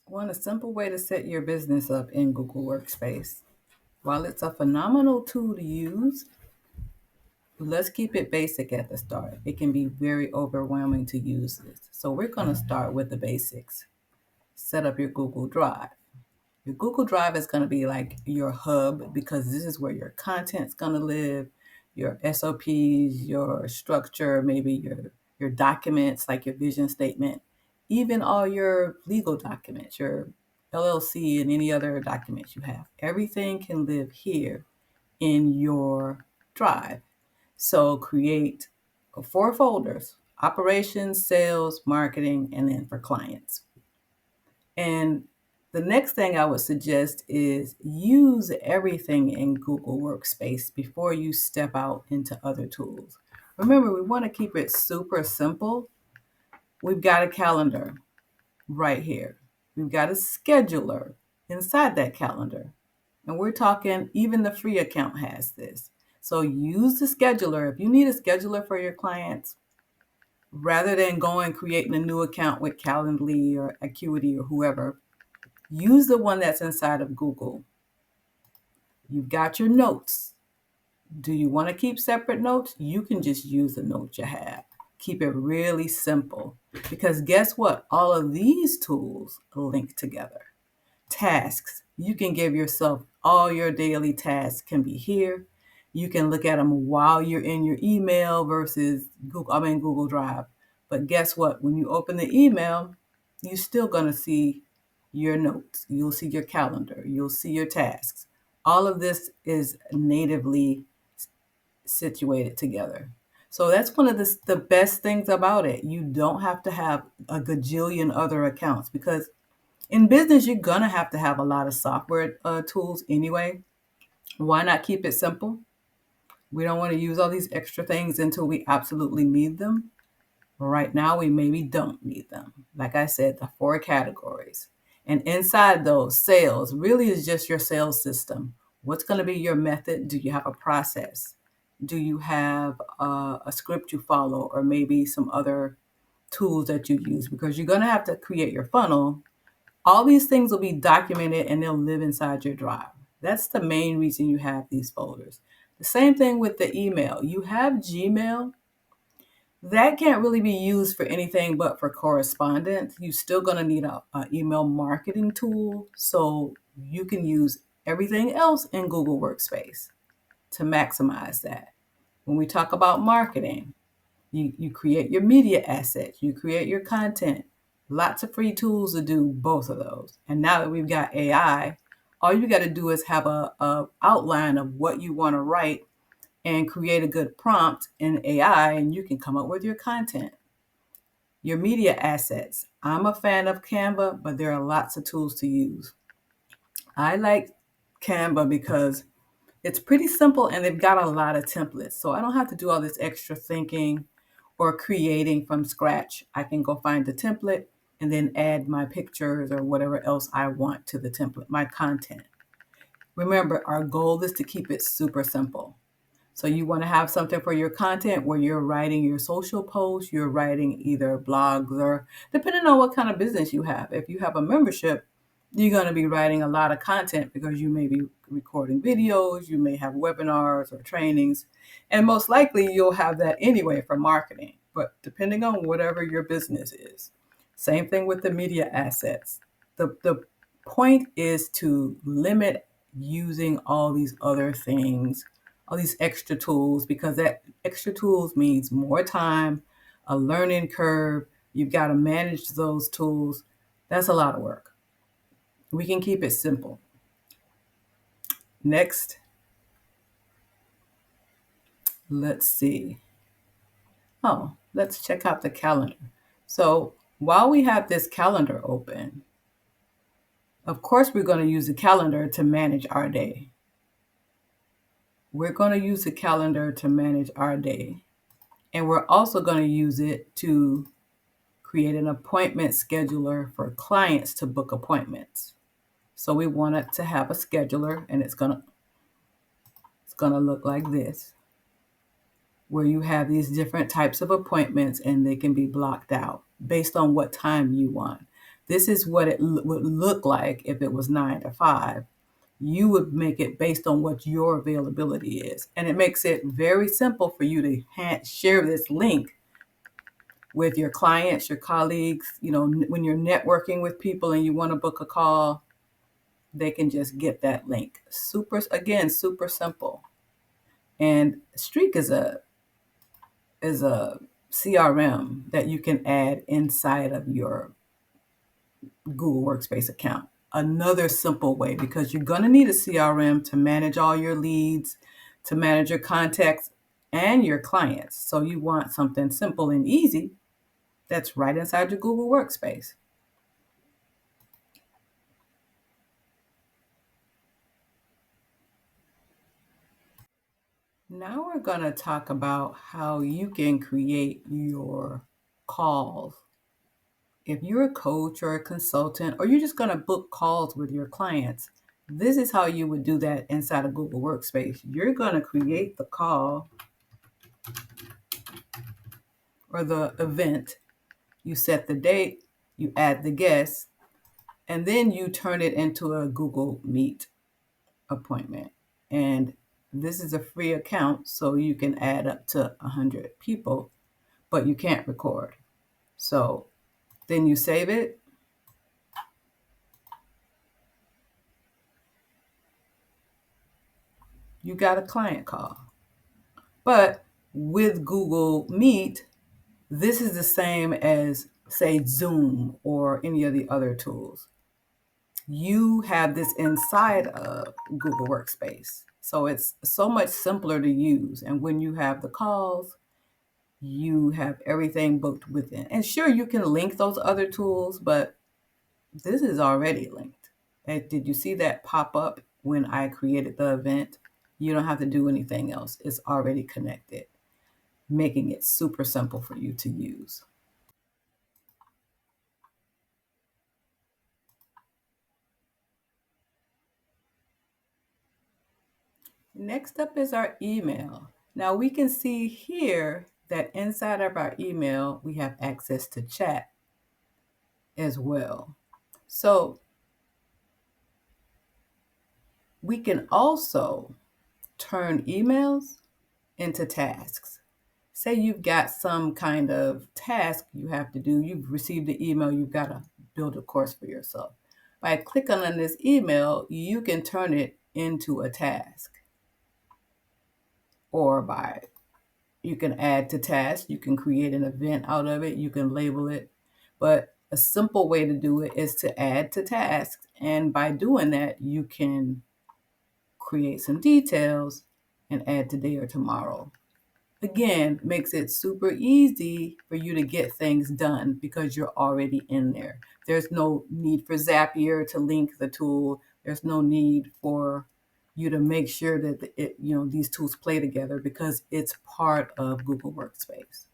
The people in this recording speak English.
Want a simple way to set your business up in Google Workspace. While it's a phenomenal tool to use, let's keep it basic at the start. It can be very overwhelming to use this. So we're going to start with the basics. Set up your Google Drive. Your Google Drive is going to be like your hub because this is where your content's going to live, your SOPs, your structure, maybe your documents like your vision statement, even all your legal documents, your LLC and any other documents you have. Everything can live here in your drive. So create 4 folders: operations, sales, marketing, and then for clients. And the next thing I would suggest is use everything in Google Workspace before you step out into other tools. Remember, we want to keep it super simple. We've got a calendar right here. We've got a scheduler inside that calendar. And we're talking, even the free account has this. So use the scheduler. If you need a scheduler for your clients, rather than going creating a new account with Calendly or Acuity or whoever, use the one that's inside of Google. You've got your notes. Do you want to keep separate notes? You can just use the notes you have. Keep it really simple because guess what? All of these tools link together. Tasks. You can give yourself all your daily tasks can be here. You can look at them while you're in your email versus Google Drive. But guess what? When you open the email, you're still going to see your notes. You'll see your calendar. You'll see your tasks. All of this is natively situated together. So that's one of the best things about it. You don't have to have a gajillion other accounts because in business, you're going to have a lot of software tools anyway. Why not keep it simple? We don't want to use all these extra things until we absolutely need them. Right now, we maybe don't need them. Like I said, the 4 categories. And inside those, sales really is just your sales system. What's going to be your method? Do you have a process? Do you have a script you follow or maybe some other tools that you use? Because you're going to have to create your funnel. All these things will be documented and they'll live inside your drive. That's the main reason you have these folders. The same thing with the email. You have Gmail. That can't really be used for anything but for correspondence. You're still going to need a email marketing tool. So you can use everything else in Google Workspace to maximize that. When we talk about marketing, you create your media assets, you create your content. Lots of free tools to do both of those. And now that we've got AI, all you got to do is have a outline of what you want to write and create a good prompt in AI, and you can come up with your content. Your media assets. I'm a fan of Canva, but there are lots of tools to use. I like Canva because it's pretty simple and they've got a lot of templates. So I don't have to do all this extra thinking or creating from scratch. I can go find the template and then add my pictures or whatever else I want to the template, my content. Remember, our goal is to keep it super simple. So you want to have something for your content where you're writing your social posts, you're writing either blogs or depending on what kind of business you have. If you have a membership, you're going to be writing a lot of content because you may be recording videos, you may have webinars or trainings, and most likely you'll have that anyway for marketing, but depending on whatever your business is. Same thing with the media assets. The point is to limit using all these other things, all these extra tools, because that extra tools means more time, a learning curve. You've got to manage those tools. That's a lot of work. We can keep it simple. Next, let's see. Oh, let's check out the calendar. So while we have this calendar open, of course, we're going to use the calendar to manage our day. We're going to use the calendar to manage our day. And we're also going to use it to create an appointment scheduler for clients to book appointments. So we want it to have a scheduler, and it's gonna look like this, where you have these different types of appointments and they can be blocked out based on what time you want. This is what it would look like if it was 9 to 5. You would make it based on what your availability is. And it makes it very simple for you to share this link with your clients, your colleagues. When you're networking with people and you want to book a call, they can just get that link. Super simple. And Streak is a CRM that you can add inside of your Google Workspace account. Another simple way, because you're going to need a CRM to manage all your leads, to manage your contacts and your clients. So you want something simple and easy that's right inside your Google Workspace. Now we're going to talk about how you can create your calls. If you're a coach or a consultant, or you're just going to book calls with your clients, this is how you would do that inside of Google Workspace. You're going to create the call or the event. You set the date, you add the guest, and then you turn it into a Google Meet appointment. And this is a free account, so you can add up to 100 people, but you can't record. So then you save it. You got a client call. But with Google Meet, this is the same as, say, Zoom or any of the other tools. You have this inside of Google Workspace. So it's so much simpler to use. And when you have the calls, you have everything booked within. And sure, you can link those other tools, but this is already linked. And did you see that pop up when I created the event? You don't have to do anything else. It's already connected, making it super simple for you to use. Next up is our email. Now we can see here that inside of our email, we have access to chat as well. So we can also turn emails into tasks. Say you've got some kind of task you have to do. You've received the email, you've got to build a course for yourself. By clicking on this email, you can turn it into a task. Or you can add to tasks, you can create an event out of it, you can label it. But a simple way to do it is to add to tasks. And by doing that, you can create some details and add today or tomorrow. Again, makes it super easy for you to get things done because you're already in there. There's no need for Zapier to link the tool. There's no need for you to make sure that these tools play together because it's part of Google Workspace.